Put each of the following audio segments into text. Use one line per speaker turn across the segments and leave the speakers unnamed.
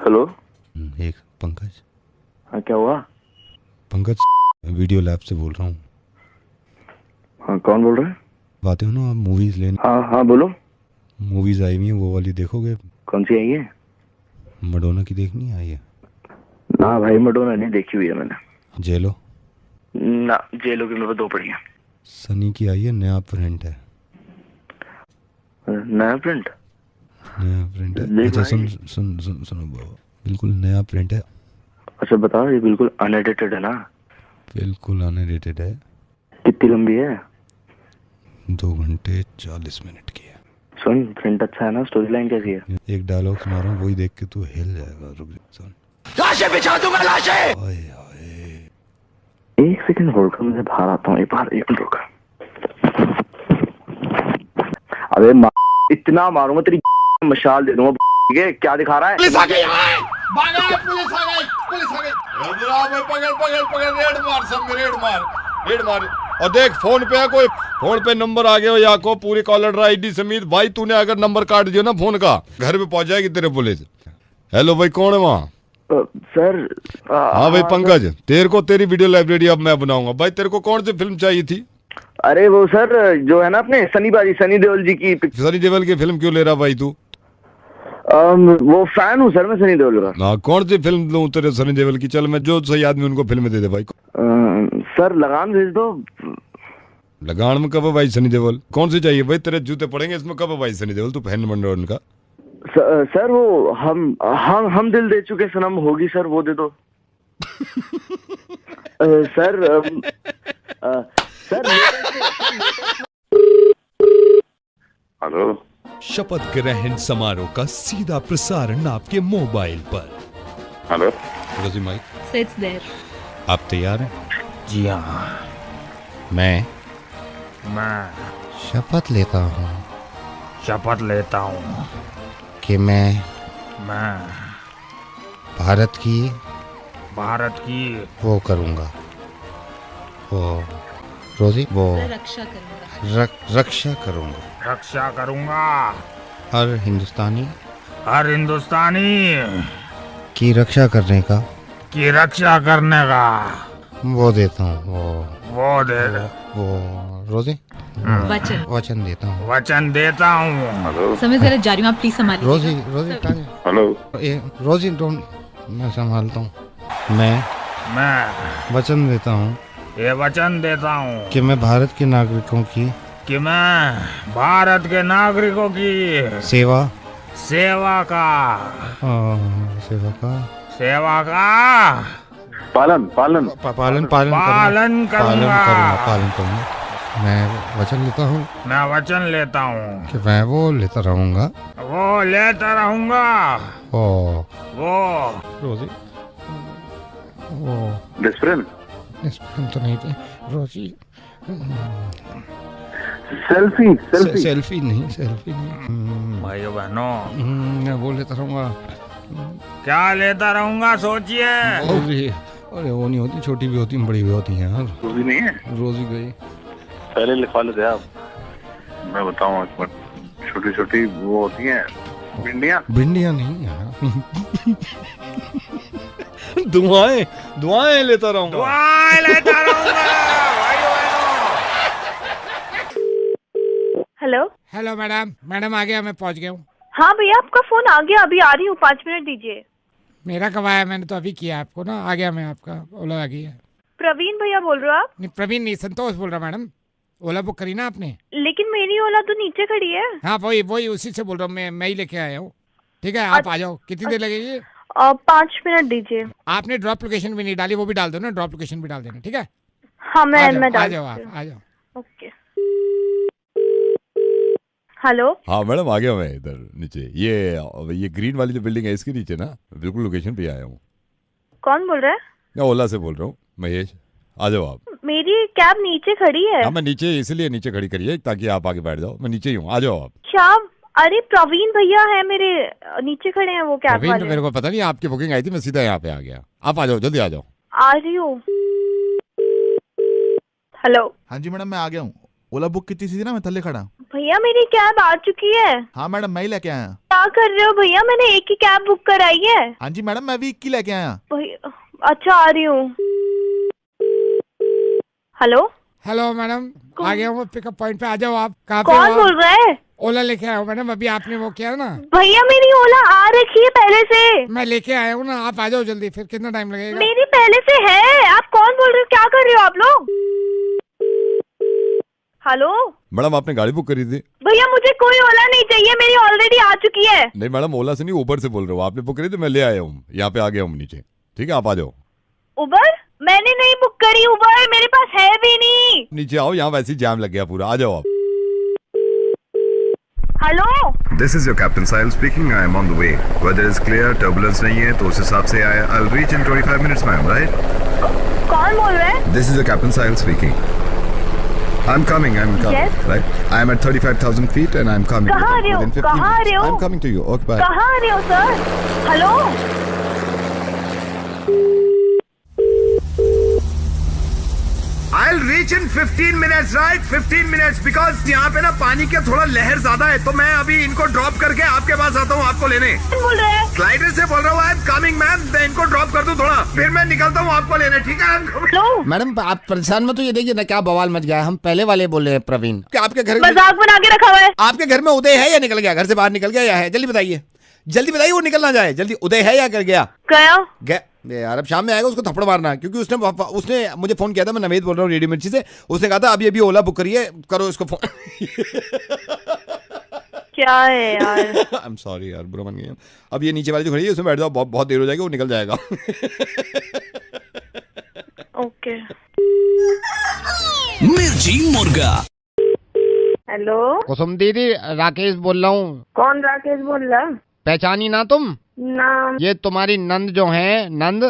Hello.
एक पंकज।
हाँ क्या हुआ?
पंकज, वीडियो लैब से बोल रहा हूँ।
हाँ कौन बोल रहे हैं?
आते हो ना आप मूवीज लेने?
हाँ हाँ बोलो।
मूवीज आई हुई है, वो वाली देखोगे?
कौन सी आई है?
मडोना की देखनी आई है?
ना भाई मडोना नहीं देखी हुई है मैंने।
जेलो?
ना जेलो की मेरे को दो पड़ी है।
सनी की आई है, नया प्रिंट है।
नया प्रिंट?
नया प्रिंट है।
देख
अच्छा
भाई।
सुनो बाबा, बिल्कुल नया प्रिंट है।
अच्छा बताओ, ये बिल्कुल अनएडिटेड है ना?
बिल्कुल अनएडिटेड है।
कितनी लंबी है?
2 घंटे 40 मिनट की है।
सुन, प्रिंट अच्छा है ना? स्टोरी लाइन कैसी है?
एक डायलॉग सुना रहा हूँ, वही देख के तू हिल जाएगा। रुक जा, सुन।
लाशें बिछा दूंगा लाशें।
ओए ओए।
एक सेकंड होल्ड कर, मुझे बाहर आता हूँ। एक मिनट रुक। अबे इतना मारूंगा तेरी मशाल दे दूंगा। ठीक है, क्या दिखा रहा है?
पुलिस आ गई, पुलिस आ गई, पुलिस आ गई। पकड़ रेड मार, सब में रेड मार। और देख फोन पे है कोई, फोन पे नंबर आ गया हो या को पूरी कॉलर आईडी समेत। भाई तूने अगर नंबर काट दिया ना फोन का, घर पे पहुंच जाएगी तेरे पुलिस। हेलो भाई, कौन है वहाँ?
सर।
हाँ भाई पंकज, तेरे को तेरी वीडियो लाइब्रेरी अब मैं बनाऊंगा। भाई तेरे को कौन सी फिल्म चाहिए थी?
अरे वो सर, जो है ना अपने सनी देओल जी की
सनी देओल की फिल्म क्यों ले रहा भाई तू?
वो फैन हूँ सर मैं सनी देओल का।
ना कौन सी फिल्म लूं तेरे सनी देओल की? चल मैं जो सही आदमी उनको फिल्म दे दे भाई।
सर लगान भेज दो।
लगान में कब है भाई सनी देओल? कौन सी चाहिए भाई? तेरे जूते पड़ेंगे इसमें। कब है भाई सनी देओल? तू फैन बन रहा है उनका?
सर वो हम दिल दे चुके सनम होगी सर, वो दे दो। Sir sir
hello.
शपथ ग्रहण समारोह का सीधा प्रसारण आपके मोबाइल पर।
हेलो।
रोजी माइक,
Sits there.
आप तैयार हैं?
जी हाँ,
मैं
मैं
शपथ लेता हूँ
शपथ लेता हूँ
कि मैं
मैं
भारत की वो करूँगा, वो रोजी वो
रक्षा करूंगा।
रक्षा करूँगा।
रक्षा करूँगा
हर हिंदुस्तानी की रक्षा करने का वो देता हूँ।
वो दे दे,
वो रोजी
वचन
वचन देता हूँ।
वचन देता हूँ।
हेलो।
समय जरा जारी में आप प्लीज संभालिए।
रोजी
हेलो।
रोजी डोंट, मैं संभालता हूँ। मैं वचन देता हूँ
ये वचन देता हूँ
कि मैं भारत के नागरिकों की सेवा
का
पालन
करूँगा। मैं वचन लेता हूँ कि मैं वो लेता रहूँगा।
वो
रोजी वो
डिस्प्रिन
इस फिल्म तो नहीं थे रोजी। सेल्फी नहीं।
भाइयों बहनों,
मैं वो लेता रहूँगा।
क्या लेता रहूँगा सोचिए।
रोजी, अरे वो नहीं होती, छोटी भी होती बड़ी भी होती हैं यार।
रोजी नहीं है?
रोजी गई।
पहले लिखवा लेते आप। मैं बताऊँ एक मिनट। छोटी छोटी वो होती हैं भिंडियाँ
नहीं यार।
दुआएं लेता रहूंगा।
हेलो मैडम आ गया, मैं पहुंच गया हूँ।
हाँ भैया आपका फोन आ गया, अभी आ रही हूँ, 5 मिनट दीजिए।
मेरा कब आया? मैंने तो अभी किया आपको ना। आ गया मैं, आपका ओला आ गया।
प्रवीण भैया बोल रहे हो आप?
नहीं प्रवीण नहीं, संतोष बोल रहा मैडम। ओला बुक करी ना आपने?
लेकिन मेरी ओला तो नीचे खड़ी है।
हाँ वही उसी से बोल रहा हूँ मैं ही लेके आया हूँ। ठीक है आप आ जाओ। कितनी देर लगेगी?
5 मिनट दीजिए।
आपने ड्रॉप लोकेशन भी नहीं डाली, वो भी डाल दो ना। ड्रॉप लोकेशन भी डाल देना, ठीक है?
हाँ मैं
आ जाओ आप आ जाओ।
ओके। हेलो।
हाँ मैडम आ गया मैं इधर नीचे। ये ग्रीन वाली जो बिल्डिंग है इसके नीचे ना, बिल्कुल लोकेशन पे आया हूँ।
कौन बोल रहा है?
मैं ओला से बोल रहा हूँ, महेश। आ जाओ आप।
मेरी कैब नीचे खड़ी है।
हाँ मैं नीचे इसलिए नीचे खड़ी करिए ताकि आप आगे बैठ जाओ। मैं नीचे ही हूँ, आ जाओ आप।
क्या? अरे प्रवीण भैया है मेरे, नीचे खड़े हैं वो कैब वाले।
मेरे को पता नहीं, आपकी बुकिंग आई थी, मैं सीधा यहाँ पे आ गया। आप आ जाओ, जल्दी आ जाओ।
आ रही हूँ। हेलो।
हाँ जी मैडम मैं आ गया हूँ। ओला बुक की थी ना, मैं थल्ले खड़ा।
भैया मेरी कैब आ चुकी है।
हाँ मैडम, मैं ही लेके आया।
क्या कर रहे हो भैया, मैंने एक ही कैब बुक कराई है।
हाँ जी मैडम, मैं भी एक ही लेके आया।
भैया अच्छा आ रही हूँ। हेलो
हेलो मैडम, आ गया हूँ पिकअप पॉइंट पे, आ जाओ आप। कहाँ पे
कौन बोल रहा है?
ओला लेके आया हूँ मैडम, अभी आपने वो किया ना।
भैया मेरी ओला आ रखी है पहले से।
मैं लेके आया हूँ ना, आप आ जाओ जल्दी। फिर कितना टाइम लगेगा?
मेरी पहले से है। आप कौन बोल रहे हो, क्या कर रहे हो आप लोग? हेलो
मैडम, आपने गाड़ी बुक करी थी?
भैया मुझे कोई ओला नहीं चाहिए, मेरी ऑलरेडी आ चुकी है।
नहीं मैडम, ओला से नहीं, उबर से बोल रहे हो। आपने बुक करी तो मैं ले आया हूँ, यहाँ पे आ गया हूँ नीचे। ठीक है, आप आ जाओ।
उबर? मैंने नहीं बुक करी उबर, मेरे पास है भी नहीं।
नीचे आओ, यहाँ वैसे ही जाम लग गया पूरा। आ जाओ आप।
Hello,
This is your Captain Sahil speaking. I am on the way. Weather is clear, turbulence नहीं है, तो उस हिसाब से I'll reach in 25 minutes, ma'am, right?
कौन बोल रहा है?
This is your Captain Sahil speaking. I'm coming.
Yes.
Right? I am at 35,000 feet and I'm coming.
कहाँ आ रहे हो?
Within 15
कहाँ आ रहे
minutes.
हो?
I'm coming to you. Okay, bye.
कहाँ आ रहे हो sir? Hello
I'll reach in 15 minutes, right? 15 minutes, because यहाँ पे ना पानी के थोड़ा लहर ज्यादा है, तो मैं अभी इनको ड्रॉप करके आपके पास आता हूँ आपको लेने।
कौन बोल रहा है?
ग्लाइडर से बोल रहा हूँ, I'm coming, मैम। मैं इनको ड्रॉप कर दूँ थोड़ा, फिर मैं निकलता हूँ आपको लेने, ठीक है?
हेलो
मैडम आप परेशान मत, तो ये देखिए ना क्या बवाल मच गया है। हम पहले वाले बोल रहे हैं प्रवीण। क्या आपके घर
मजाक बना के रखा हुआ है?
आपके घर में उदय है या निकल गया? घर से बाहर निकल गया या है? जल्दी बताइए, जल्दी बताइए, वो निकल ना जाए। जल्दी, उदय है या कर गया?
गया
यार अब शाम में आएगा, उसको थप्पड़ मारना, क्योंकि उसने मुझे फोन किया था। मैं नवेद बोल रहा हूँ रेडियो मिर्ची से। उसने कहा था अभी ओला बुक करिए, करो इसको फोन।
क्या है यार?
आई एम सॉरी यार, बुरा मान गया। अब ये नीचे वाली जो खड़ी है उसमें बैठ जाओ, बहुत देर हो जाएगी, वो निकल जाएगा।
ओके।
मिर्ची मुर्गा।
हेलो
कुसुम दीदी, राकेश बोल रहा हूँ।
कौन राकेश बोल रहा?
पहचानी ना तुम?
नाम?
ये तुम्हारी नंद जो है, नंद।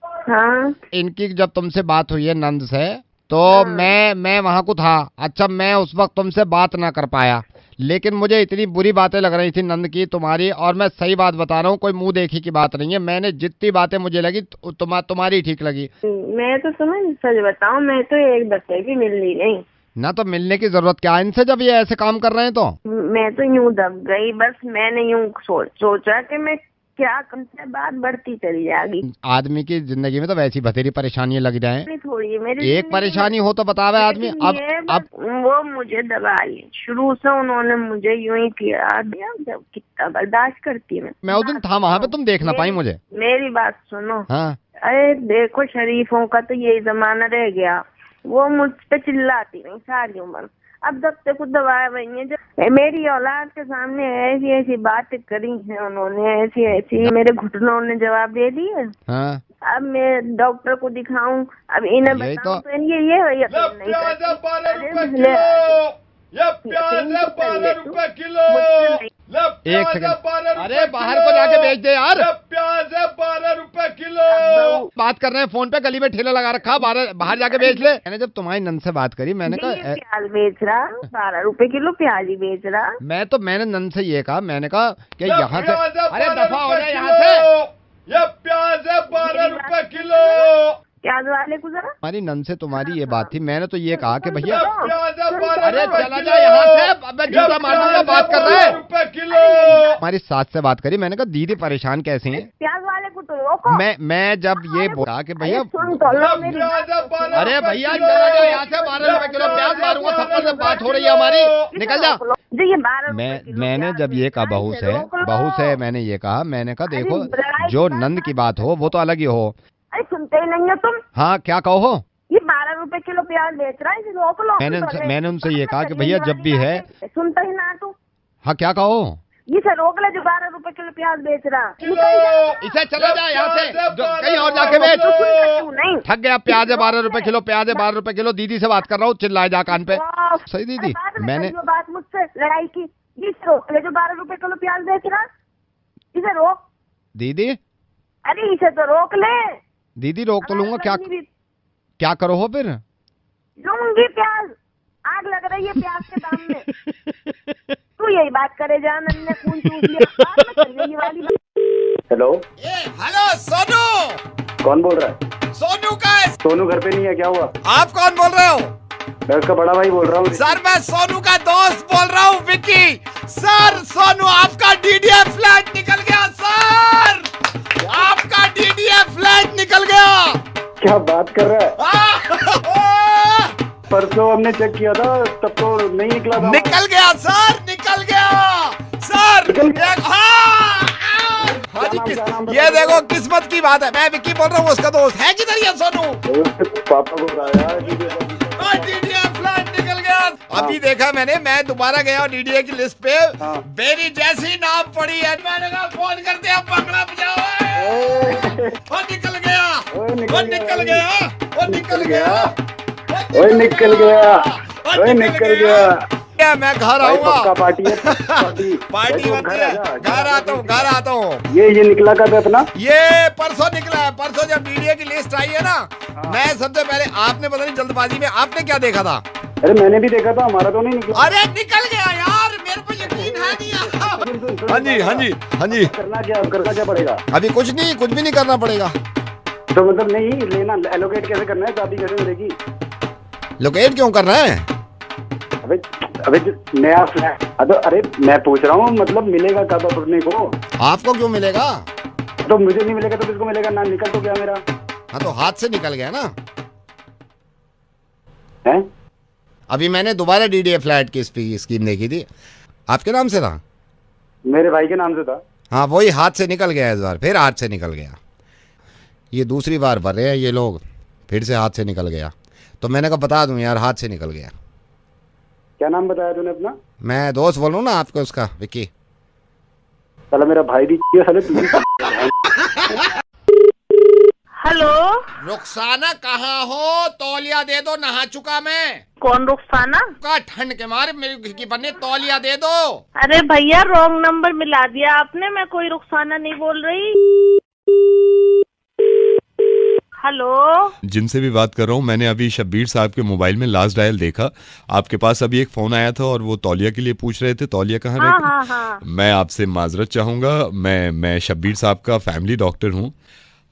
हाँ।
इनकी जब तुमसे बात हुई है नंद से, तो मैं वहाँ को था। अच्छा, मैं उस वक्त तुमसे बात ना कर पाया, लेकिन मुझे इतनी बुरी बातें लग रही थी नंद की तुम्हारी। और मैं सही बात बता रहा हूँ, कोई मुंह देखी की बात नहीं है। मैंने जितनी बातें मुझे लगी तुम्हारी ठीक लगी।
मैं तो सच बताऊँ, मैं तो एक दफे भी मिली नहीं
ना। तो मिलने की जरूरत क्या इनसे, जब ये ऐसे काम कर रहे हैं? तो
मैं तो यूं दब गई, बस मैंने यूं सोचा कि मैं क्या कम से बात बढ़ती चली जाएगी। आदमी की जिंदगी में तो वैसी बथेरी परेशानियां लग जाए। थोड़ी मेरी
एक परेशानी हो तो बतावे आदमी। अब
वो मुझे दबाई, शुरू से उन्होंने मुझे यूं ही किया, जब कितना बर्दाश्त करती मैं
उस दिन था वहाँ पे, तुम देख ना पाई मुझे।
मेरी बात सुनो।
हाँ।
अरे देखो, शरीफों का तो यही जमाना रह गया। वो मुझ पे चिल्लाती नहीं सारी उम्र, अब जब तक दबाया वही है। जब मेरी औलाद के सामने ऐसी ऐसी बातें करी हैं उन्होंने, ऐसी ऐसी मेरे घुटनों ने जवाब दे दिए।
हाँ।
अब मैं डॉक्टर को दिखाऊं, अब इन्हें बताऊं तो ये भैया
एक सेकंड, अरे बाहर को जाके बेच दे यार।
प्याज है 12 रुपए किलो।
बात कर रहे हैं फोन पे, गली में ठेला लगा रखा, बाहर जाके बेच ले। मैंने जब तुम्हारी नंद से बात करी, मैंने कहा
प्याज बेच रहा 12 रुपए किलो, प्याज ही बेच रहा।
मैंने नंद से ये कहा, मैंने कहा कि यहाँ से, अरे दफा हो जाए यहाँ से।
ये प्याज है 12 रुपए किलो।
प्याज वाले को जरा,
हमारी नंद से तुम्हारी ये बात थी। मैंने तो ये कहा कि भैया
अरे
चला जा यहाँ से, अब मैं जूता मार दूंगा। बात कर रहे हैं हमारी सास से बात करी। मैंने कहा दीदी परेशान कैसे हैं?
प्याज वाले को तो रोको।
मैं जब ये बोला कि भैया,
अरे
भैया चला जाओ यहाँ से, 12 रुपए किलो प्याज मारूंगा, थप्पड़ से बात हो रही है हमारी, निकल जा। मैंने जब ये कहा बहू से मैंने ये कहा, मैंने कहा देखो, जो नंद की बात हो वो तो अलग ही हो।
अरे सुनते ही नहीं हो तुम।
हाँ, क्या कहो?
ये 12 रुपए किलो प्याज बेच रहा है, रोक लो।
मैंने उनसे ये कहा कि भैया जब भी है,
सुनता ही ना तू।
हाँ, क्या कहो?
इसे रोक ले जो 12 रुपए किलो प्याज बेच रहा।
इसे चला जा यहाँ से, कहीं और जाके बेच।
नहीं
थक गया, प्याज है 12 रुपए किलो, प्याज है 12 रुपए किलो। दीदी से बात कर रहा हूँ, चिल्लाए जा कान पे। सही दीदी, मैंने
बात मुझसे लड़ाई की। इसे रोक ले जो 12 रुपए किलो प्याज बेच रहा, इसे रोक
दीदी।
अरे इसे तो रोक ले
दीदी। रोक तो लूंगा, क्या करो हो फिर?
लूंगी प्याज, आग लग रही है प्याज के दाम में। तू यही बात करे जा, नन्ने खून चूस लिया।
Hello
hello Sonu.
कौन बोल रहा है?
सोनू का है।
सोनू घर पे नहीं है, क्या हुआ?
आप कौन बोल रहे हो?
मैं उसका बड़ा भाई बोल रहा हूँ।
सर मैं सोनू का दोस्त बोल रहा हूँ विक्की। सर सोनू आपका डीडीएफ फ्लैट निकल गया सर, आपका डीडीएफ फ्लैट निकल गया।
क्या बात कर रहा है? परसों हमने चेक किया था तब तो नहीं निकला था।
निकल गया सर, निकल गया सर। हाँ जी, ये देखो किस्मत की बात है। मैं विक्की बोल रहा हूँ, उसका दोस्त है किधर ये सोनू?
पापा को बताया
डीडीए फ्लैट निकल गया। अभी देखा मैंने, मैं दोबारा गया डीडीए की लिस्ट पे, मेरी जैसी नाम पड़ी है, मैंने कहा फोन करते हैं, पकड़ा बजाओ। वो निकल गया, वो निकल गया, वो निकल गया,
ओए निकल गया, ओए निकल गया।
मैं घर आऊंगा।
पार्टी है,
पार्टी बनती है। घर आता हूँ, घर आता हूँ।
ये निकला कब है अपना?
ये परसों निकला है। परसों जब डीडीए की लिस्ट आई है ना, मैं सबसे पहले, आपने पता नहीं जल्दबाजी में आपने क्या देखा था?
अरे मैंने भी देखा था, हमारा तो नहीं निकला।
अरे निकल गया यार, मेरे को यकीन है नहीं। हाँ जी, हाँ जी, हाँ जी।
करना क्या पड़ेगा?
अभी कुछ नहीं, कुछ भी नहीं करना पड़ेगा।
तो मतलब नहीं लेना, एलोकेट कैसे करना है? शादी कैसे मिलेगी?
लोकेट क्यों करना है?
अबे नया फ्लैट। अरे मैं पूछ रहा हूँ, मतलब मिलेगा कब अपने को?
आपको क्यों मिलेगा?
तो मुझे नहीं मिलेगा तो किसको मिलेगा? ना निकल तो गया मेरा।
हाँ तो हाथ से निकल गया ना।
हैं?
अभी मैंने दोबारा डीडीए फ्लैट की स्कीम देखी थी। आपके नाम से था?
मेरे भाई के नाम से था।
हाँ वही हाथ से निकल गया इस बार, फिर हाथ से निकल गया। ये दूसरी बार भर रहे हैं ये लोग, फिर से हाथ से निकल गया। तो मैंने कहा बता दूं यार, हाथ से निकल गया।
क्या नाम बताया तूने अपना?
मैं दोस्त बोलूं ना आपको उसका, विक्की।
साला मेरा भाई भी साले तू भी।
हेलो
रुखसाना कहाँ हो? तौलिया दे दो, नहा चुका मैं।
कौन रुखसाना?
का ठंड के मारे मेरी की बने, तौलिया दे दो।
अरे भैया रॉन्ग नंबर मिला दिया आपने, मैं कोई रुखसाना नहीं बोल रही। हेलो,
जिनसे भी बात कर रहा हूँ, मैंने अभी शब्बीर साहब के मोबाइल में लास्ट डायल देखा। आपके पास अभी एक फोन आया था और वो तौलिया के लिए पूछ रहे थे, तौलिया कहाँ रहती है?
हाँ।
मैं आपसे माजरत चाहूँगा, मैं शब्बीर साहब का फैमिली डॉक्टर हूँ।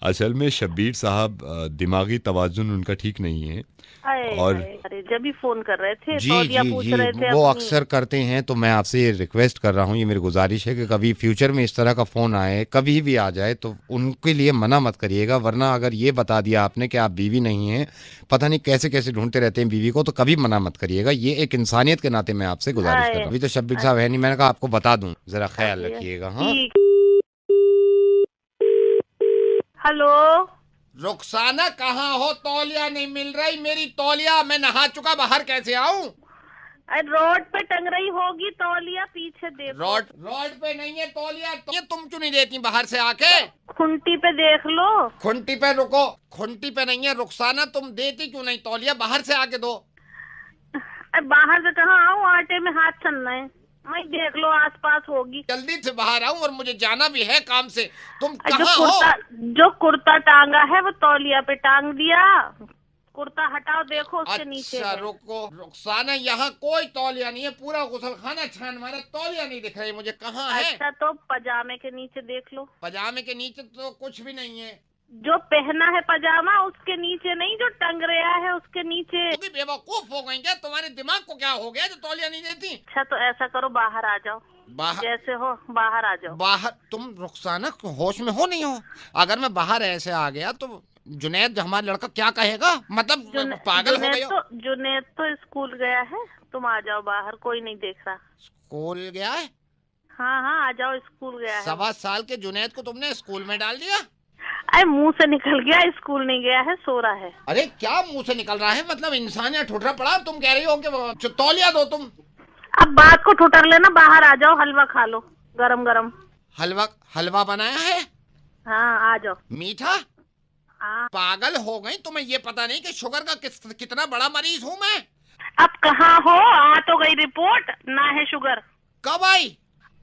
असल में शब्बीर साहब दिमागी तवाजुन उनका ठीक नहीं है। और
अरे जब भी फोन कर रहे थे,
जी वो अक्सर करते हैं। तो मैं आपसे ये रिक्वेस्ट कर रहा हूँ, ये मेरी गुजारिश है कि कभी फ्यूचर में इस तरह का फ़ोन आए, कभी भी आ जाए, तो उनके लिए मना मत करिएगा। वरना अगर ये बता दिया आपने कि आप बीवी नहीं हैं, पता नहीं कैसे कैसे ढूंढते रहते हैं बीवी को, तो कभी मना मत करिएगा। ये एक इंसानियत के नाते मैं आपसे गुजारिश कर रहा हूँ। अभी तो शब्बीर साहब है नहीं, मैंने कहा आपको बता दूँ, ज़रा ख्याल रखिएगा। हाँ
हेलो,
रुखसाना कहाँ हो? तौलिया नहीं मिल रही मेरी तौलिया, मैं नहा चुका, बाहर कैसे आऊँ?
रोड पे टंग रही होगी तौलिया, पीछे देखो।
रोड पे नहीं है तौलिया। ये तुम क्यों नहीं देती बाहर से आके?
खुंटी पे देख लो।
खुंटी पे रुको, खुंटी पे नहीं है रुखसाना, तुम देती क्यों नहीं तौलिया? बाहर से आके दो।
बाहर से कहाँ आऊँ, आटे में हाथ चलना है। मैं देख लो आसपास होगी।
जल्दी से बाहर आऊं और मुझे जाना भी है काम से। तुम कहाँ हो?
जो कुर्ता टांगा है वो तौलिया पे टांग दिया। कुर्ता हटाओ, देखो उसके नीचे।
अच्छा रुको रुखसाना, यहाँ कोई तौलिया नहीं है, पूरा गुसलखाना छान मारा, तौलिया नहीं दिख रही मुझे, कहाँ है?
अच्छा तो पजामे के नीचे देख लो।
पजामे के नीचे तो कुछ भी नहीं है।
जो पहना है पजामा उसके नीचे नहीं, जो टंग रहा है उसके नीचे।
तुम बेवकूफ हो गई क्या? तुम्हारे दिमाग को क्या हो गया जो तौलिया नहीं देती?
अच्छा तो ऐसा करो, बाहर आ जाओ।
बाहर
जैसे हो बाहर आ जाओ।
बाहर? तुम रुखसाना होश में हो नहीं हो? अगर मैं बाहर ऐसे आ गया तो जुनैद हमारा लड़का क्या कहेगा? मतलब पागल हो गई हो?
जुनैद तो स्कूल गया है, तुम आ जाओ बाहर, कोई नहीं देख रहा।
स्कूल गया है?
हाँ आ जाओ, स्कूल गया है।
7 साल के जुनैद को तुमने स्कूल में डाल दिया?
अरे मुंह से निकल गया, स्कूल नहीं गया है, सो रहा है।
अरे क्या मुंह से निकल रहा है? मतलब इंसान या ठुठरा पड़ा? तुम कह रही हो कि तौलिया दो तुम।
अब बात को ठुठर लेना, बाहर आ जाओ, हलवा खा लो गरम गरम।
हलवा बनाया है?
हाँ आ जाओ।
मीठा? पागल हो गई? तुम्हें ये पता नहीं कि शुगर का कितना बड़ा मरीज हूँ मैं?
अब कहाँ हो? आ तो गई रिपोर्ट, ना है शुगर।
कब आई?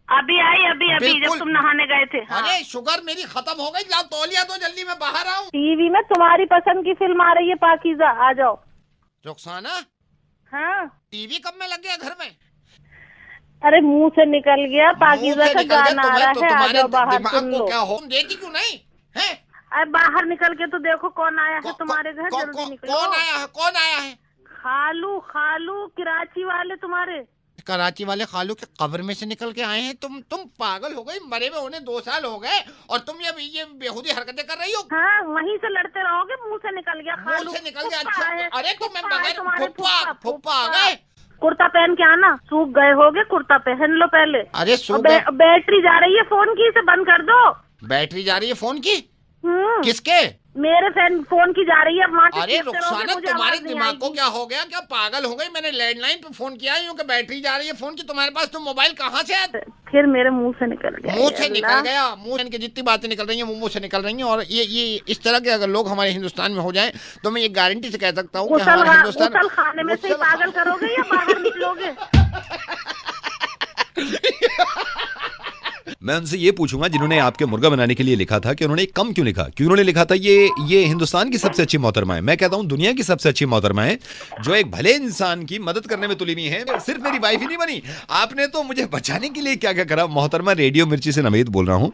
अभी आई, अभी जब तुम नहाने गए थे। हाँ।
अरे शुगर मेरी खत्म हो गई, लाओ तौलिया दो जल्दी, मैं बाहर आऊँ।
टीवी में तुम्हारी पसंद की फिल्म आ रही है, पाकीज़ा, आ जाओ।
रुखसाना?
हाँ
टीवी कब में लग गया घर में?
अरे मुंह से निकल गया, पाकीज़ा का गाना आ रहा है, आ जाओ बाहर सुन लो।
क्या हो? तुम देखी क्यों नहीं है?
अरे बाहर निकल के तो देखो कौन आया है तुम्हारे घर, जल्दी निकलो।
कौन आया है?
खालू खालू कराची वाले तुम्हारे।
कराची वाले खालू के कब्र में से निकल के आए हैं तुम पागल हो गई, मरे में होने 2 साल हो गए और तुम ये बेहुदी हरकतें कर रही हो।
हाँ, वहीं से लड़ते रहोगे, मुंह से निकल गया खालू।
मुंह से निकल गया, अच्छा। अरे तो मैं बगैर फुप्पा आ गए।
कुर्ता पहन के आना, सूख गए होगे, कुर्ता पहन लो पहले।
अरे
बैटरी जा रही है फोन की, इसे बंद कर दो।
बैटरी जा रही है फोन की? किसके?
मेरे फोन की जा रही है।
अरे रुखसाना, तुम्हारे दिमाग को क्या हो गया? क्या पागल हो गई? मैंने लैंडलाइन पे फोन किया यूं कि बैटरी जा रही है फोन की। तुम्हारे पास तो मोबाइल कहाँ से है?
फिर मेरे मुंह से निकल गया।
मुंह से निकल गया? मुंह की जितनी बातें निकल रही हैं मुंह से निकल रही हैं। और ये इस तरह के अगर लोग हमारे हिंदुस्तान में हो जाएं तो मैं ये गारंटी से कह सकता हूँ कि हमारे हिंदुस्तान
खाने में से पागल करोगे या बाहर निकलोगे?
मैं उनसे ये पूछूंगा जिन्होंने आपके मुर्गा बनाने के लिए लिखा था कि उन्होंने कम क्यों लिखा, क्यों उन्होंने लिखा था ये हिंदुस्तान की सबसे अच्छी मोहतरमा है। मैं कहता हूँ दुनिया की सबसे अच्छी मोहतरमा है जो एक भले इंसान की मदद करने में तुली हुई है। सिर्फ मेरी वाइफ ही नहीं बनी, आपने तो मुझे बचाने के लिए क्या क्या करा। मोहतरमा, रेडियो मिर्ची से नवेद बोल रहा हूँ।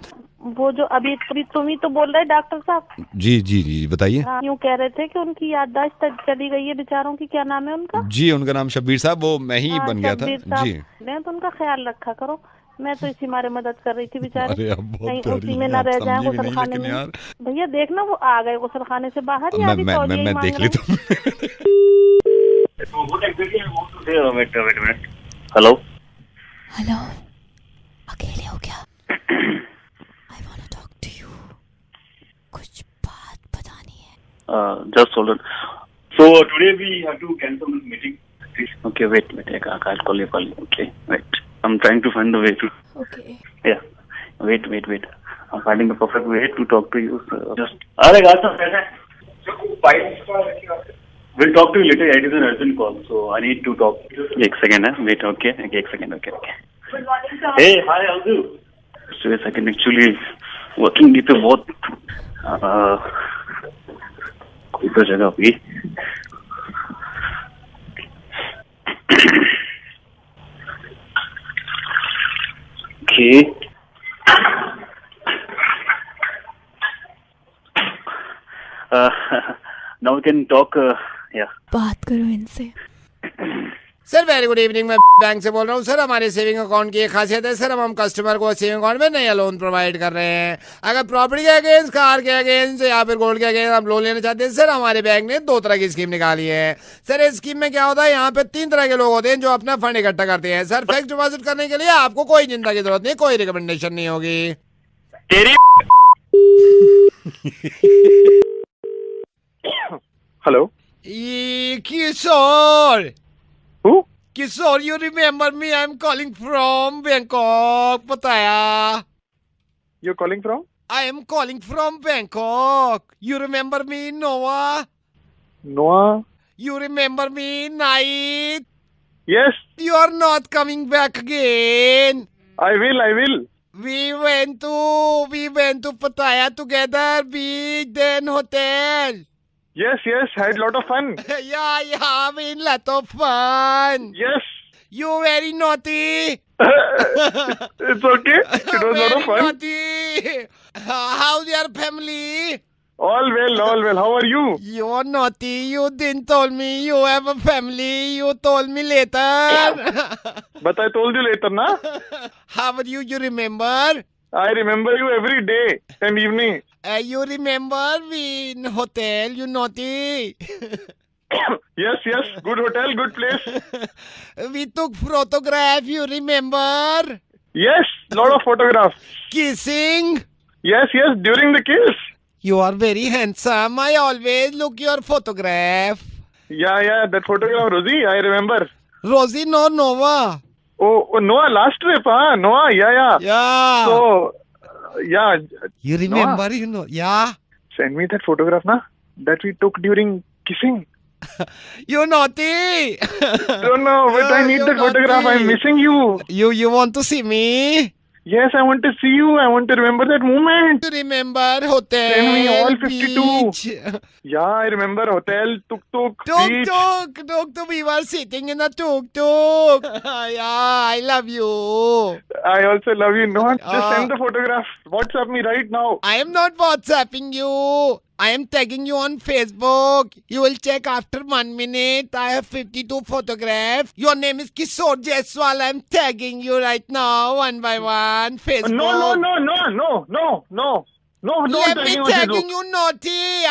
वो जो अभी तुम ही तो बोल रहे डॉक्टर साहब।
जी बताइए।
यूँ कह रहे थे कि उनकी याददाश्त चली गई है बेचारों की। क्या नाम है उनका?
जी, उनका नाम शब्बीर साहब, वो मैं ही बन गया था जी।
तो उनका ख्याल रखा करो। मैं तो इसी मारे मदद कर रही थी बेचारे,
कहीं
उसी में न रह जाए गुसल खाने में। भैया देखना वो आ गए गुसल खाने से बाहर।
मैं देख लेता हूँ।
हेलो
अकेले हो क्या? I wanna talk to you. कुछ बात बतानी है।
Just hold on. So today we have to cancel this meeting. Okay, wait. I'll call you. Okay, wait. I'm trying to find the way to.
Okay.
Yeah. Wait. I'm finding the perfect way to talk to you. So just. अरे गाता है। We'll talk to you later. It is an urgent call, so I need to talk. एक second है. Wait. Okay. एक second. Okay. Hey, hi, Aldu. So a second. Actually, working day पे बहुत कोई तो जगह हुई। Okay. Now we can talk. Yeah.
बात करो इनसे।
सर वेरी गुड इवनिंग, मैं बैंक से बोल रहा हूँ। सर हमारे सेविंग अकाउंट की एक खासियत है सर, हम कस्टमर को सेविंग अकाउंट में नया लोन प्रोवाइड कर रहे हैं। अगर प्रॉपर्टी के अगेंस्ट, कार के अगेंस्ट या फिर गोल्ड के अगेंस्ट आप लोन लेना चाहते हैं सर, हमारे बैंक ने 2 तरह की स्कीम निकाली है। सर इस स्कीम में क्या होता है, यहाँ पे 3 तरह के लोग होते हैं जो अपना फंड इकट्ठा करते हैं। सर फिक्स डिपॉजिट करने के लिए आपको कोई चिंता की जरूरत नहीं, कोई रिकमेंडेशन नहीं होगी।
Hello
Kishore, Kishore, you remember me? I'm calling from Bangkok, Pattaya.
You're calling from?
I am calling from Bangkok. You remember me, Noah?
Noah?
You remember me, Night?
Yes.
You are not coming back again.
I will.
We went to Pattaya together, beach, then hotel.
Yes, had lot of fun.
Yeah, we had lot of fun.
Yes.
You very naughty.
It's okay. It was lot of fun.
Naughty. How's your family?
All well. How are you?
You are naughty. You didn't tell me you have a family. You told me later.
But I told you later, na?
How are you? You remember?
I remember you every day and evening.
You remember we in hotel, you naughty.
Yes. Good hotel, good place.
We took photograph, you remember?
Yes, lot of photographs.
Kissing?
Yes, during the kiss.
You are very handsome. I always look your photograph.
Yeah, that photograph, Rosie, I remember.
Rosie, no, Noah.
Oh, Noah, last trip, huh? Noah, yeah.
Yeah.
So, yeah.
You remember,
Noah,
you know, yeah.
Send me that photograph, na? That we took during kissing.
You naughty.
No, but I need that photograph. I'm missing you.
You want to see me?
Yes, I want to see you. I want to remember that moment.
You remember hotel?
Send me all 52.
Beach.
Yeah, I remember hotel, tuk-tuk, beach.
Tuk-tuk. We were sitting in a tuk-tuk. Yeah, I love you.
I also love you. No, just send the photograph. WhatsApp me right now.
I am not WhatsApping you. I am tagging you on Facebook. You will check after 1 minute. I have 52 photographs. Your name is Kishore Jaiswal. I am tagging you right now, one by one. Facebook.
No.
Let me tagging you, naughty.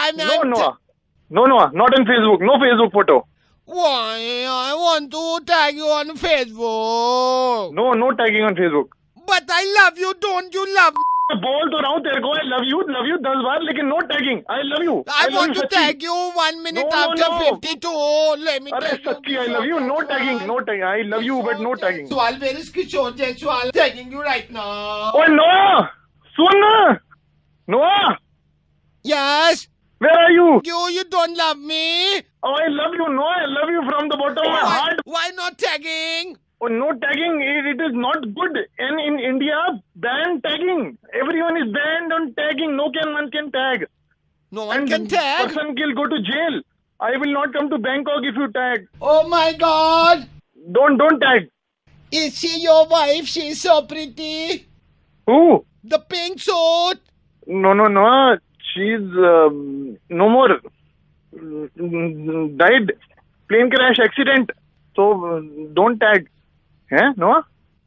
No, not on Facebook. No Facebook photo.
Why? I want to tag you on Facebook.
No tagging on Facebook.
But I love you. Don't you love me?
बोल तो रहा हूँ तेरे को I love you 10 बार लेकिन no tagging. I love you.
I want to tag you 1 minute after 52. Let me
अरे सच्ची I love you. No tagging. I love you but no tagging.
Jaiswal, where is Kishore Jaiswal? Tagging you right now.
Oh Noah, soon Noah.
Yes.
Where are you?
You don't love me.
Oh, I love you. No, I love you from the bottom of my heart.
Why not tagging?
Oh, no tagging. It is not good. And in India, ban tagging. Everyone is banned on tagging. No one can tag.
No one can tag?
Person will go to jail. I will not come to Bangkok if you tag.
Oh my God.
Don't tag.
Is she your wife? She's so pretty.
Who?
The pink suit.
No. She's no more. Died. Plane crash accident. So don't tag. No?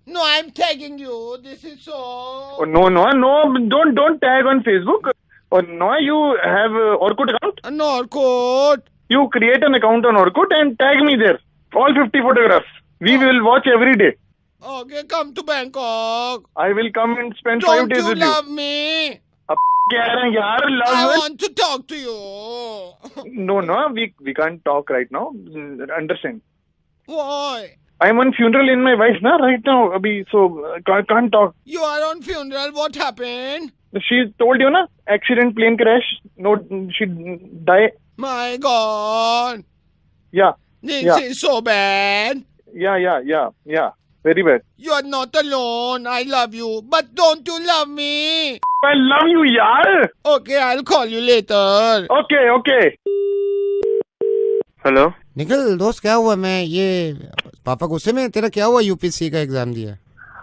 No, I'm tagging you. This is so...
Oh, no. Don't tag on Facebook. Oh, no, you have Orkut account?
No, Orkut.
You create an account on Orkut and tag me there. All 50 photographs. We will watch every day.
Okay, come to Bangkok.
I will come and spend 5 days with you.
Don't you love me?
I
want to talk to you.
No, we can't talk right now. Understand?
Why?
I'm on funeral in my wife right now, Abhi, so can't talk.
You are on funeral. What happened?
She told you, na? Accident, plane crash. No, she died.
My God.
Yeah.
This is so bad.
Yeah. Very bad.
You are not alone. I love you. But don't you love me?
I love you, yaar.
Okay, I'll call you later.
Okay. Hello
Nikhil दोस्त क्या हुआ? मैं ये पापा गुस्से में? तेरा क्या हुआ? यूपीएससी का एग्जाम दिया?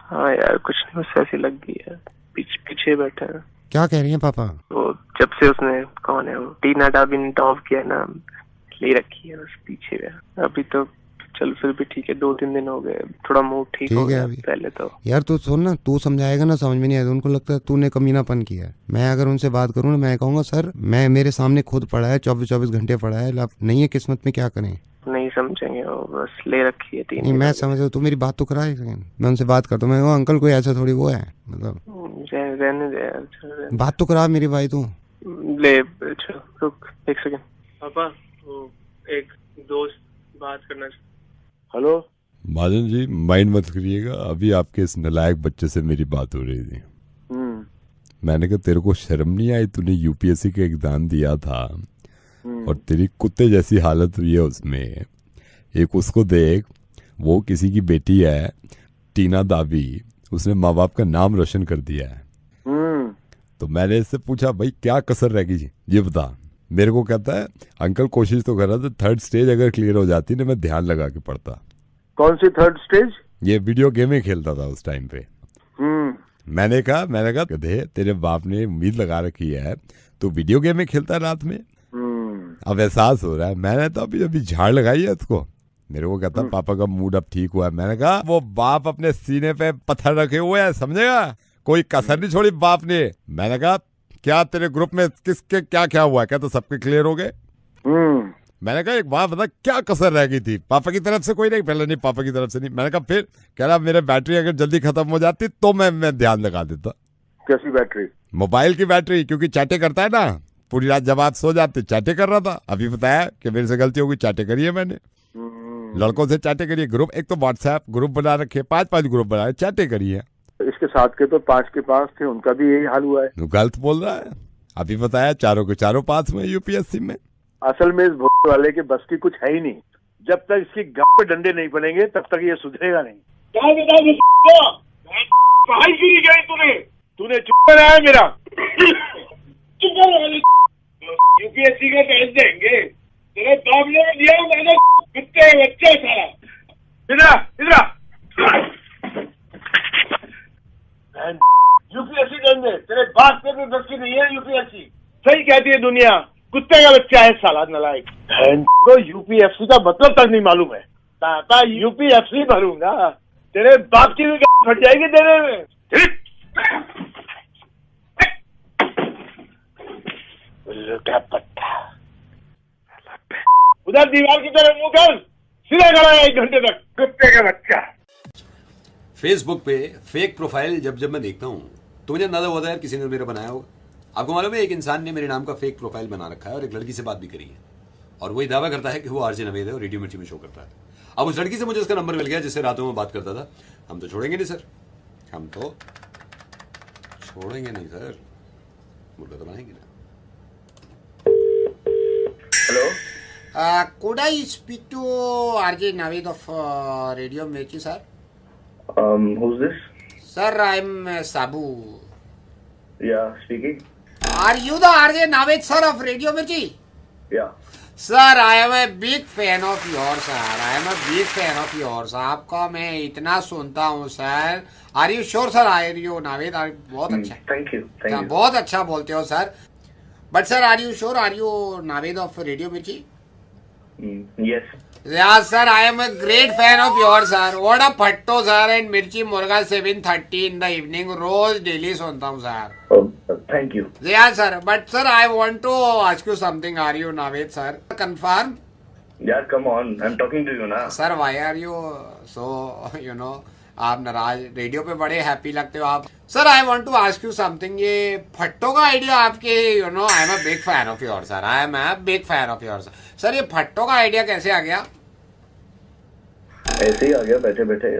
हाँ यार कुछ नहीं, बस ऐसी लग गई है। पीछे बैठा है।
क्या कह रही है पापा?
वो जब से उसने कौन है वो टीना डाबी ने टॉप किया ना, ले रखी है बस पीछे है। अभी तो चल फिर भी ठीक है, 2-3 दिन हो गए, थोड़ा मूड ठीक हो गया। पहले तो
यार तू सुन ना, तू समझाएगा ना समझ में नहीं आएगा। उनको लगता है तूने कमीनापन किया है। मैं अगर उनसे बात करूँ ना, मैं कहूँगा सर मैं मेरे सामने खुद पड़ा है, 24 घंटे पड़ा है, नहीं है किस्मत में, क्या करें?
नहीं समझेंगे वो, बस ले रखी है 3
नहीं मैं समझ रहा हूँ। तू मेरी बात तो करा एक सेकंड, मैं उनसे बात करता हूँ। मैं अंकल कोई ऐसा थोड़ी वो है, मतलब
रहने दे,
बात तो करा मेरी भाई तू।
ले रुक 1 सेकंड। पापा वो एक दोस्त बात करना।
हेलो महाजन जी, माइंड मत करिएगा, अभी आपके इस नालायक बच्चे से मेरी बात हो रही थी। मैंने कहा तेरे को शर्म नहीं आई? तूने यूपीएससी का एग्जाम दिया था और तेरी कुत्ते जैसी हालत हुई है उसमें। एक उसको देख, वो किसी की बेटी है, टीना दाबी, उसने माँ बाप का नाम रोशन कर दिया है। तो मैंने इससे पूछा भाई क्या कसर रह गई ये बता। मेरे को कहता है अंकल कोशिश तो कर रहा था, 3rd स्टेज अगर क्लियर हो जाती ना मैं ध्यान लगा के पढ़ता।
कौन सी 3rd स्टेज?
ये वीडियो गेम ही खेलता था उस टाइम पे। मैंने कहा गधे तेरे बाप ने उम्मीद लगा रखी है, तो वीडियो गेम ही खेलता है रात में। अब एहसास हो रहा है। मैंने तो अभी झाड़ लगाई है उसको। मेरे को कहता पापा का मूड अब ठीक हुआ है। मैंने कहा वो बाप अपने सीने पे पत्थर रखे हुए है, समझेगा, कोई कसर नहीं छोड़ी बाप ने। मैंने कहा क्या तेरे ग्रुप में किसके क्या हुआ है? कहता सबके क्लियर हो गए। मैंने कहा एक बात बता, क्या कसर रह गई थी? पापा की तरफ से कोई नहीं? पहले नहीं, पापा की तरफ से नहीं। मैंने कहा फिर? कह रहा मेरे बैटरी अगर जल्दी खत्म हो जाती तो मैं ध्यान लगा देता।
कैसी बैटरी?
मोबाइल की बैटरी, क्योंकि चैटे करता है ना पूरी रात, जब आप सो जाते चैटे कर रहा था। अभी बताया कि मेरे से गलती होगी, चैटे करी है मैंने, लड़कों से चैटे करी है। ग्रुप एक तो व्हाट्सएप ग्रुप बना रखे, 5 ग्रुप बनाए, चैटे करी है।
इसके साथ के तो 5 के पास थे, उनका भी यही हाल हुआ है।
तो गलत बोल रहा है। अभी बताया चारों के चारों पास में यूपीएससी में।
असल में इस भोले वाले के बस की कुछ है ही नहीं। जब तक इसकी गांव पे डंडे नहीं पड़ेंगे तब तक ये सुधरेगा नहीं। पढ़ाई क्यों नहीं गई तूने चुप बनाया मेरा। यूपीएससी का टेस्ट देंगे तेरे बाप ने दिया, मैंने कुत्ते बच्चे सारा। इधर यूपीएससी देंगे, तेरे बाप के भी बस की नहीं है यूपीएससी। सही कहती है दुनिया, कुत्ते का बच्चा है साला नालायक। को यूपीएफसी का मतलब तक नहीं मालूम है। ताता यूपीएफसी भरूंगा, तेरे बाप की भी फट जाएगी देने में। क्या पट्टा, उधर दीवार की तरफ मुंह कर, सीधा खड़ा है 1 घंटे तक, कुत्ते का बच्चा।
फेसबुक पे फेक प्रोफाइल जब मैं देखता हूँ तो मुझे अंदाजा होता है यार किसी ने मेरा बनाया होगा। आपको मालूम है एक इंसान ने मेरे नाम का फेक प्रोफाइल बना रखा है और एक लड़की से बात भी करी है और वही दावा करता है कि वो आरजे नवेद है और रेडियो मिर्ची में शो करता है। अब उस लड़की से मुझे उसका नंबर मिल गया जिससे रातों में बात करता था। हम तो छोड़ेंगे नहीं सर, हम तो छोड़ेंगे नहीं सर, मुर्गा तो बनाएंगे ना।
Hello,
could I speak to RJ Naveed of Radio Mirchi, sir?
Who's this?
Sir, I'm Sabu.
Yeah, speaking.
Are you the RJ Naveed, sir, of Radio Mirchi?
Yeah.
Sir, I am a big fan of yours, sir. I am a big fan of yours. आपका मैं इतना सुनता हूँ sir. Are you sure, sir? Are you Naveed? बहुत अच्छा।
Thank you. Thank you.
बहुत अच्छा बोलते हो sir. But sir, are you sure? Are you Naveed of Radio Mirchi?
Yes.
Yeah, sir, I am a great fan of yours, sir. What a phatto, sir, and Mirchi Murga 7:30 in the evening. रोज daily सुनता हूँ sir.
Oh, thank you.
Yeah, sir. But sir, I want to ask you something. Are you Naveed, sir? Confirm?
Yeah, come on. I'm talking to you now.
Sir, why are you so, आप नाराज? Radio पे बड़े happy लगते हो आप। Sir, I want to ask you something. ये फट्टो का आइडिया आपके, I am a big fan of your sir. I am a big fan of your sir. ये फट्टो का आइडिया कैसे आ गया?
ऐसे ही आ गया बैठे बैठे,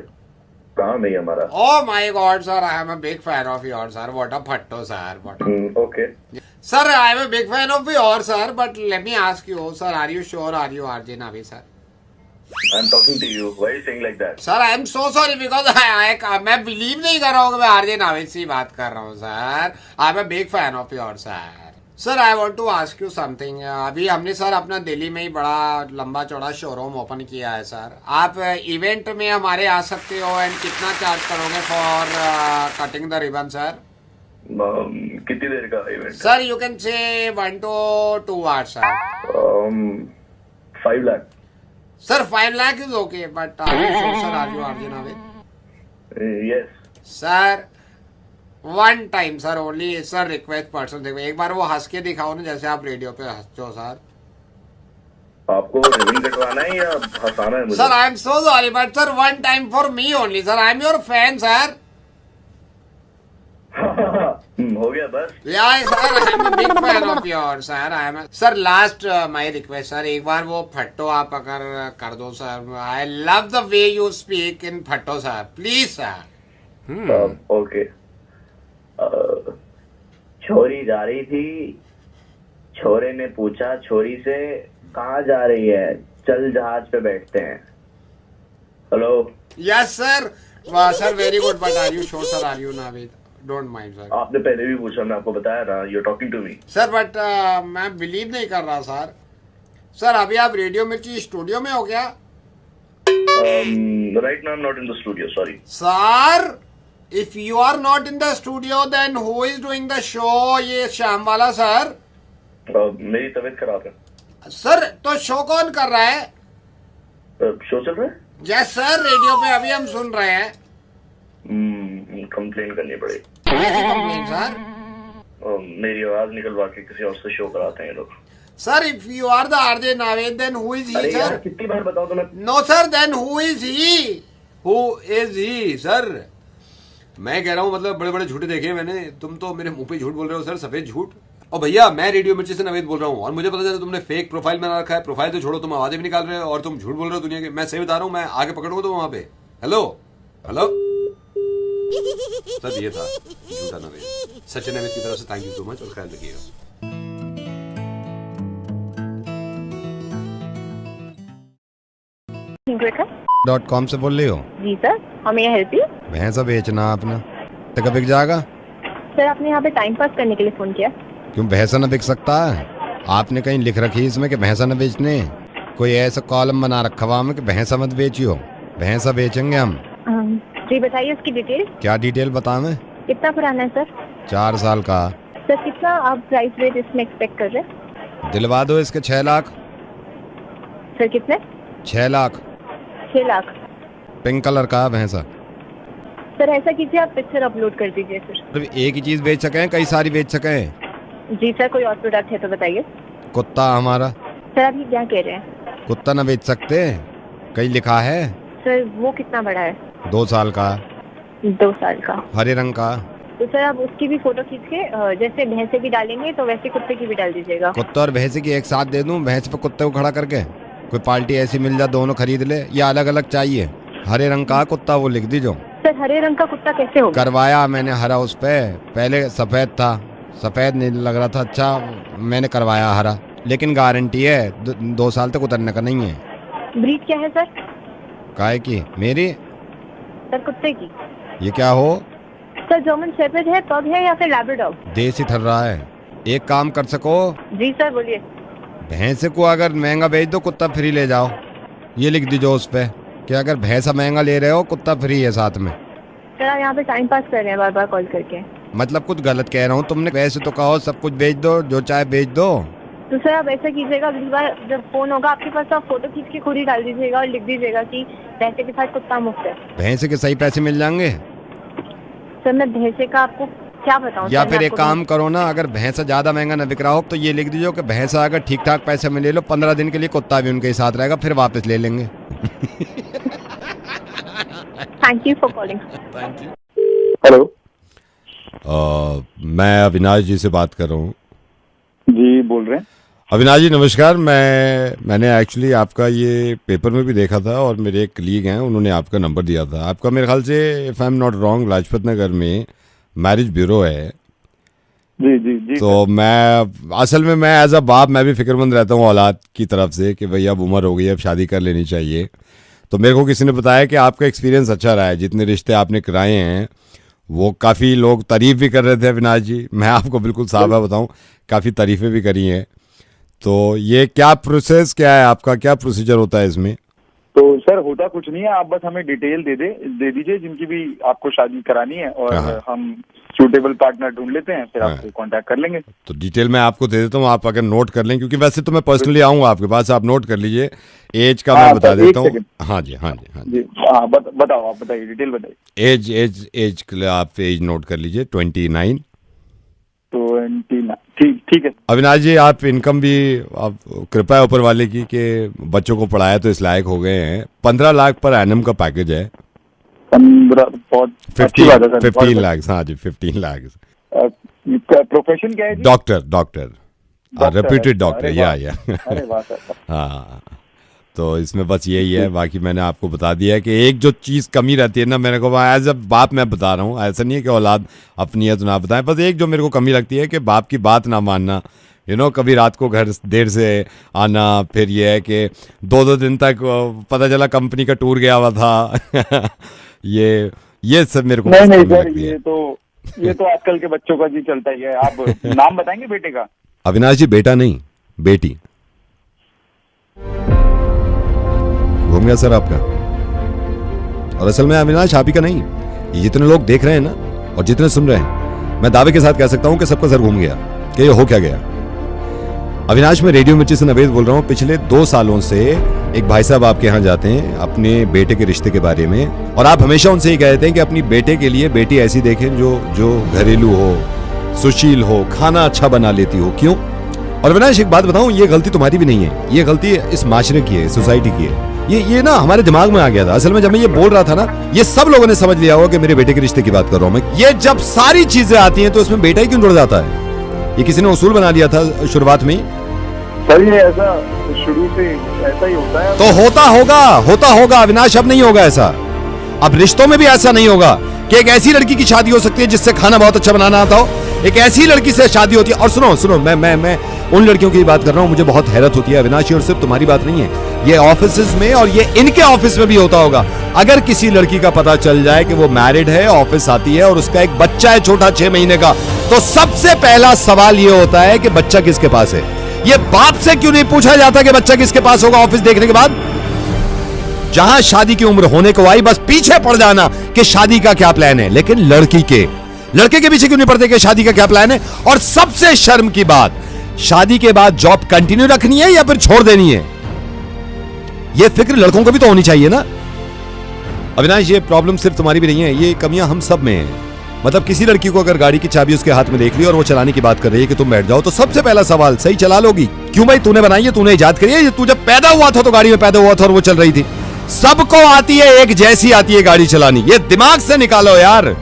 काम है हमारा।
Oh my God sir, I am a big fan of your sir. What a फट्टो sir, what.
Okay
sir, I am a big fan of your sir, but let me ask you sir, are you sure? Are you RJ Naved sir?
I'm talking to you. Why are you saying like that?
Sir, I am so sorry because मैं believe नहीं कर रहा हूँ कि मैं RJ Naved से बात कर रहा हूँ sir. I am a big fan of your sir. Sir, I want to ask you something. अभी हमने सर अपना दिल्ली में ही बड़ा लंबा चौड़ा शोरूम ओपन किया है सर। आप इवेंट में हमारे आ सकते हो एंड कितना चार्ज करोगे for cutting the ribbon sir?
कितनी देर का event?
Sir, you can say 1 to 2 hours sir.
5 lakh.
Sir, 5 lakh is okay, but are you sure, sir? Are you RJ Naveed?
Yes.
Sir, one time, sir, only, sir, request person. देखो, एक बार वो हंस के दिखाओ ना, जैसे आप रेडियो पे हंसते हो, सर।
आपको रिबन कटवाना है या हंसाना है मुझे?
Sir, I am so sorry, but sir, one time for me only, sir. I am your fan, sir.
हो गया बस।
Yeah, sir, I am a big fan of yours, sir. I am a... Sir, last my request, sir. एक बार वो फट्टो आप अगर कर दो, sir. I love the way you speak in फट्टो, sir. Please, sir.
Okay. छोरी जा रही थी, छोरे ने पूछा छोरी से कहाँ जा रही है, चल जहाज पे बैठते हैं। Hello.
Yes, sir. Sir, very good. But are you sure, sir? Are you Naveed? Don't mind, sir.
आपने पहले भी पूछा, मैं आपको बताया था। You're talking to me.
Sir, but मैं बिलीव नहीं कर रहा सर। सर, अभी आप रेडियो मिर्ची स्टूडियो में हो क्या?
Right now I'm not in the studio. Sorry.
Sir, if you are not in the studio, then who is doing the show? ये शाम वाला सर।
मेरी तबीयत खराब है।
सर, तो शो कौन कर रहा है?
शो चल रहा है?
यस सर, रेडियो पे अभी हम सुन रहे हैं।
कंप्लेन करनी पड़ेगी।
Complain sir?
मेरी आवाज निकलवा के किसी और से शो कराते हैं लोग।
Sir, if you are the RJ Naved, then who is he sir?
कितनी बार बताओ तुम्हें?
No sir, then who is he? Who is he sir? मैं कह रहा हूँ मतलब बड़े बड़े झूठे देखे मैंने। तुम तो मेरे मुंह पे झूठ बोल रहे हो सर, सफेद झूठ। और भैया, मैं रेडियो मिर्ची से नवेद बोल रहा हूँ और मुझे पता चला तुमने फेक प्रोफाइल बना रखा है। प्रोफाइल तो छोड़ो, तुम आवाजें भी निकाल रहे हो और तुम झूठ बोल रहे हो दुनिया के। मैं सही बता रहा हूँ, मैं आगे पकड़ूंगा तो वहां पे। हेलो हेलो सर, ये था झूठा नवेद। सचिन नवेद की तरफ से थैंक यू सो मच और ख्याल रखिएगा।
.com से बोल रही हो?
जी सर, हमें यहाँ हेल्प यू।
भैंसा बेचना अपना तो कब बिक जाएगा?
सर, आपने यहाँ पे टाइम पास करने के लिए फोन किया।
क्यों भैंसा न बिक सकता है? आपने कहीं लिख रखी है इसमें कि भैंसा न बेचने? कोई ऐसा कॉलम बना रखा हुआ हमें कि भैंसा मत बेचियो। भैंसा बेचेंगे हम।
जी बताइए उसकी डिटेल।
क्या डिटेल बताऊं मैं?
कितना पुराना है सर?
4 साल का।
सर कितना आप प्राइस रेट इसमें एक्सपेक्ट कर रहे हैं?
दिलवा दो इसके 6 लाख।
सर कितने?
6 लाख।
6 लाख।
पिंक कलर का भैंसा।
सर ऐसा कीजिए, आप पिक्चर अपलोड कर दीजिए फिर।
एक ही चीज बेच सकें, कई सारी बेच सकें?
जी सर, कोई और प्रोडक्ट है तो बताइए।
कुत्ता हमारा।
सर आप ये क्या कह रहे हैं?
कुत्ता न बेच सकते? कहीं लिखा है?
सर वो कितना बड़ा है?
2 साल का।
2 साल का।
हरे रंग का।
तो सर आप उसकी भी फोटो खींच के जैसे भैंसे की डालेंगे तो वैसे कुत्ते की भी डाल दीजिएगा।
कुत्ता और भैंसे की एक साथ दे दूं? भैंस पे कुत्ते को खड़ा करके कोई पार्टी ऐसी मिल जाए दोनों खरीद ले, या अलग अलग चाहिए? हरे रंग का कुत्ता वो लिख दीजो।
सर हरे रंग का कुत्ता कैसे होगा?
करवाया मैंने हरा, उस पे पहले सफेद था, सफेद नहीं लग रहा था अच्छा, मैंने करवाया हरा, लेकिन गारंटी है 2 साल तक उतरने का नहीं है।
ब्रीड क्या है सर?
काय की? मेरी?
सर कुत्ते की।
ये क्या हो?
सर जर्मन शेफर्ड है, पग है या फिर लैब्राडोर?
देसी ठर रहा है। एक काम कर सको?
जी सर बोलिए।
भैंस को अगर महंगा बेच दो कुत्ता फ्री ले जाओ, ये लिख दीजिए उस पे कि अगर भैंसा महंगा ले रहे हो कुत्ता फ्री है साथ में।
सर आप यहाँ पे टाइम पास कर रहे हैं बार बार कॉल करके।
मतलब कुछ गलत कह रहा हूँ? तुमने वैसे तो कहो सब कुछ बेच दो, जो चाहे बेच दो।
तो सर आप ऐसा कीजिएगा, अगली बार जब फोन होगा आपके पास तो आप फोटो खींच के खुद ही डाल दीजिएगा और लिख दीजिएगा कि भैंसे के साथ कुत्ता मुफ्त है।
भैंसे के सही पैसे मिल जाएंगे?
सर मैं भैंसे का आपको क्या बताऊं?
या फिर एक काम करो ना, अगर भैंसा ज्यादा महंगा न बिक रहा हो तो ये लिख दीजिए कि भैंसा अगर ठीक ठाक पैसे में ले लो 15 दिन के लिए कुत्ता भी उनके साथ रहेगा, फिर वापस ले लेंगे।
Thank you for calling.
Thank you.
Hello,
मैं अविनाश जी से बात कर रहा हूँ।
जी बोल रहे हैं।
अविनाश जी नमस्कार। मैंने एक्चुअली आपका ये पेपर में भी देखा था और मेरे एक कलीग हैं उन्होंने आपका नंबर दिया था। आपका मेरे ख्याल से if I am not wrong Lajpat Nagar में मैरिज ब्यूरो है।
जी जी जी।
तो मैं असल में मैं एज अ बाप मैं भी फिक्रमंद रहता हूँ औलाद की तरफ से कि भाई अब उम्र हो गई, अब शादी कर लेनी चाहिए। तो मेरे को किसी ने बताया कि आपका एक्सपीरियंस अच्छा रहा है, जितने रिश्ते आपने कराए हैं वो काफ़ी लोग तारीफ़ भी कर रहे थे। अविनाश जी मैं आपको बिल्कुल साफ है बताऊँ, काफ़ी तारीफ़ें भी करी हैं। तो ये क्या प्रोसेस क्या है आपका, क्या प्रोसीजर होता है इसमें?
तो सर होता कुछ नहीं है, आप बस हमें डिटेल दे दीजिए जिनकी भी आपको शादी करानी है और हम सूटेबल पार्टनर ढूंढ लेते हैं, फिर आपसे कांटेक्ट कर लेंगे।
तो डिटेल मैं आपको दे देता हूँ, आप अगर नोट कर लें, क्योंकि वैसे तो मैं पर्सनली आऊँगा आपके पास, आप नोट कर लीजिए। एज का मैं बता देता हूँ। हाँ जी हाँ जी हाँ जी।
बताओ, आप बताइए, डिटेल बताइए।
एज आप एज नोट कर लीजिए 29।
ठीक है।
अविनाश जी आप इनकम भी आप कृपा है ऊपर वाले की कि बच्चों को पढ़ाया तो इस लायक हो गए हैं। 15 लाख पर एनम का पैकेज है। 15 लाख। हाँ जी 15 लाख।
प्रोफेशन क्या है?
Doctor reputed doctor. या हाँ, तो इसमें बस यही है। बाकी मैंने आपको बता दिया है कि एक जो चीज़ कमी रहती है ना, मेरे को एज अ बाप मैं बता रहा हूँ, ऐसा नहीं है कि औलाद अपनी है तो ना बताएं, बस एक जो मेरे को कमी लगती है कि बाप की बात ना मानना। कभी रात को घर देर से आना, फिर ये है कि 2-2 दिन तक पता चला कंपनी का टूर गया हुआ था। ये सब मेरे को
नहीं सर, ये तो आजकल के बच्चों का जी चलता ही है। आप नाम बताएंगे बेटे का?
अविनाश जी बेटा नहीं बेटी। घूम गया सर आपका। और असल में अविनाश आप ही का नहीं, ये जितने लोग देख रहे हैं ना और जितने सुन रहे हैं, मैं दावे के साथ कह सकता हूं कि सबका सर घूम गया कि ये हो क्या गया। अविनाश मैं रेडियो मिर्ची से नवेद बोल रहा हूं। पिछले 2 सालों से एक भाई साहब आपके यहाँ जाते हैं अपने बेटे के रिश्ते के बारे में, और आप हमेशा उनसे ही कहते हैं कि अपनी बेटे के लिए बेटी ऐसी देखें जो घरेलू हो, सुशील हो, खाना अच्छा बना लेती हो। क्यों? और अविनाश एक बात बताऊं, ये गलती तुम्हारी भी नहीं है, ये गलती इस माशरे की है, सोसाइटी की है। ये ना हमारे दिमाग में आ गया था। असल में जब मैं ये बोल रहा था ना, ये सब लोगों ने समझ लिया होगा कि मेरे बेटे के रिश्ते की बात कर रहा हूं मैं। ये जब सारी चीजें आती हैं तो इसमें बेटा ही क्यों जुड़ जाता है? ये किसी ने उसूल बना लिया था शुरुआत में।
सर ये ऐसा शुरू से ऐसा ही होता है।
तो होता होगा अविनाश, अब नहीं होगा ऐसा। अब रिश्तों में भी ऐसा नहीं होगा कि एक ऐसी लड़की की शादी हो सकती है जिससे खाना बहुत अच्छा बनाना आता हो, एक ऐसी लड़की से शादी होती है। और सुनो मैं उन लड़कियों की बात कर रहा हूं, मुझे बहुत हैरत होती है अविनाश, और सिर्फ तुम्हारी बात नहीं है, ये ऑफिस में और ये इनके ऑफिस में भी होता होगा। अगर किसी लड़की का पता चल जाए कि वो मैरिड है, ऑफिस आती है और उसका एक बच्चा है छोटा 6 महीने का, तो सबसे पहला सवाल ये होता है कि बच्चा किसके पास है। ये बाप से क्यों नहीं पूछा जाता कि बच्चा किसके पास होगा ऑफिस देखने के बाद? जहां शादी की उम्र होने को आई, बस पीछे पड़ जाना कि शादी का क्या प्लान है। लेकिन
लड़के के पीछे क्यों नहीं पड़ते कि शादी का क्या प्लान है? और सबसे शर्म की बात, शादी के बाद जॉब कंटिन्यू रखनी है या फिर छोड़ देनी है, यह फिक्र लड़कों को भी तो होनी चाहिए ना। अविनाश, ये प्रॉब्लम सिर्फ तुम्हारी भी नहीं है, ये कमियां हम सब में हैं। मतलब किसी लड़की को अगर गाड़ी की चाबी उसके हाथ में देख ली और वो चलाने की बात कर रही है कि तुम बैठ जाओ, तो सबसे पहला सवाल, सही चला लोगी? क्यों भाई, तूने बनाई है, तूने इजाद करी है, तू जब पैदा हुआ था तो गाड़ी में पैदा हुआ था और वो चल रही थी। सबको आती है, एक जैसी आती है गाड़ी चलानी, ये दिमाग से निकालो यार।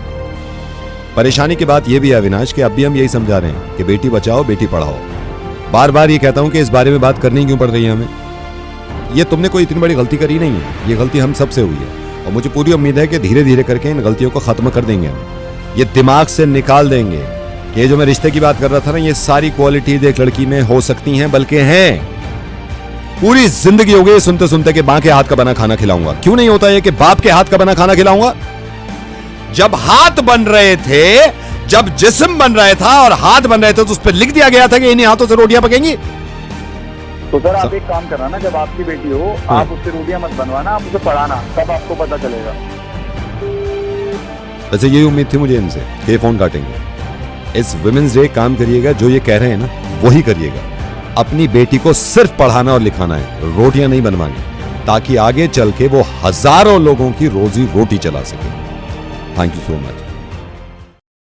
परेशानी की बात यह भी है अविनाश कि अब भी हम यही समझा रहे हैं कि बेटी बचाओ बेटी पढ़ाओ। बार बार ये कहता हूं कि इस बारे में बात करनी क्यों पड़ रही है हमें? ये तुमने कोई इतनी बड़ी गलती करी नहीं है, ये गलती हम सबसे हुई है और मुझे पूरी उम्मीद है कि धीरे धीरे करके इन गलतियों को खत्म कर देंगे हम। ये दिमाग से निकाल देंगे कि ये जो मैं रिश्ते की बात कर रहा था ना, ये सारी क्वालिटीज एक लड़की में हो सकती हैं, बल्कि हैं। पूरी जिंदगी हो गई सुनते सुनते कि मां के हाथ का बना खाना खिलाऊंगा। क्यों नहीं होता है कि बाप के हाथ का बना खाना खिलाऊंगा? जब हाथ बन रहे थे, जब जिस्म बन रहा था और हाथ बन रहे थे, तो उस पर लिख दिया गया था कि इन्हीं हाथों से रोटियां पकेंगी।
तो सर आप एक काम करना ना, जब आपकी बेटी हो आप उससे रोटियां मत बनवाना, आप उसे पढ़ाना, तब आपको पता चलेगा।
वैसे यही उम्मीद थी मुझे इनसे कि ये फोन काटेंगे। इस वुमेन्स डे काम करिएगा, जो ये कह रहे हैं ना वही करिएगा। अपनी बेटी को सिर्फ पढ़ाना और लिखाना है, रोटियां नहीं बनवानी, ताकि आगे चल के वो हजारों लोगों की रोजी रोटी चला सके। Thank you so much.